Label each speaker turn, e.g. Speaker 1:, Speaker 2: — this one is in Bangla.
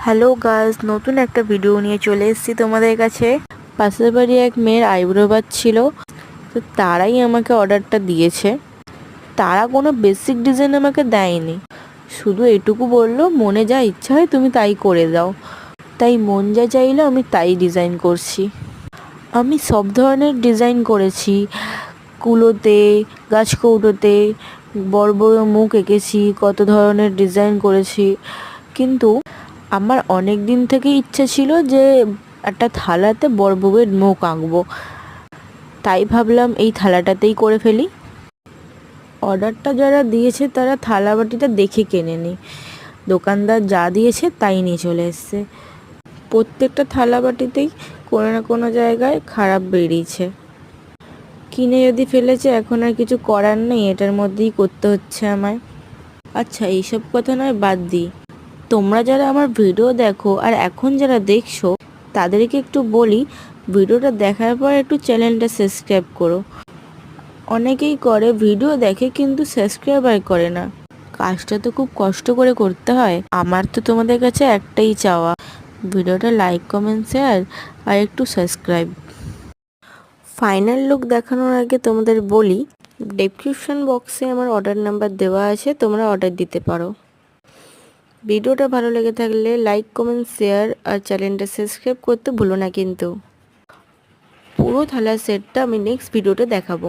Speaker 1: হ্যালো গাইস, নতুন একটা ভিডিও নিয়ে চলে এসেছি তোমাদের কাছে। পাশের বাড়ি এক মেয়ের আইব্রো ছিল, তো তারাই আমাকে অর্ডারটা দিয়েছে। তারা কোনো বেসিক ডিজাইন আমাকে দেয়নি, শুধু এটুকু বললো মনে যা ইচ্ছা হয় তুমি তাই করে দাও। তাই মন যা চাইলো আমি তাই ডিজাইন করছি। আমি সব ধরনের ডিজাইন করেছি, কুলোতে, গাছকৌটোতে, বড় বড় মুখ এঁকেছি, কত ধরনের ডিজাইন করেছি। কিন্তু আমার অনেক দিন থেকে ইচ্ছা ছিল যে একটা থালাতে বড় বউয়ের মুখ আঁকবো, তাই ভাবলাম এই থালাটাতেই করে ফেলি। অর্ডারটা যারা দিয়েছে তারা থালা বাটিটা দেখে কেনেনি, দোকানদার যা দিয়েছে তাই নিয়ে চলে এসছে। প্রত্যেকটা থালা বাটিতেই কোনো না কোনো জায়গায় খারাপ বেরিয়েছে। কিনে যদি ফেলেছে এখন আর কিছু করার নেই, এটার মধ্যেই করতে হচ্ছে আমায়। আচ্ছা, এইসব কথা নয়, বাদ দিই। তোমরা যারা আমার ভিডিও দেখো আর এখন যারা দেখছো তাদেরকে একটু বলি, ভিডিওটা দেখার পর একটু চ্যানেলটা সাবস্ক্রাইব করো। অনেকেই করে ভিডিও দেখে কিন্তু সাবস্ক্রাইব করে না, কাজটা তো খুব কষ্ট করে করতে হয়। আমার তো তোমাদের কাছে একটাই চাওয়া, ভিডিওটা লাইক, কমেন্ট, শেয়ার আর একটু সাবস্ক্রাইব। ফাইনাল লুক দেখানোর আগে তোমাদের বলি, ডেসক্রিপশন বক্সে আমার অর্ডার নাম্বার দেওয়া আছে, তোমরা অর্ডার দিতে পারো। ভিডিওটা ভালো লেগে থাকলে লাইক, কমেন্ট, শেয়ার আর চ্যানেলটা সাবস্ক্রাইব করতে ভুলো না কিন্তু। পুরো থালার সেটটা আমি নেক্সট ভিডিওতে দেখাবো।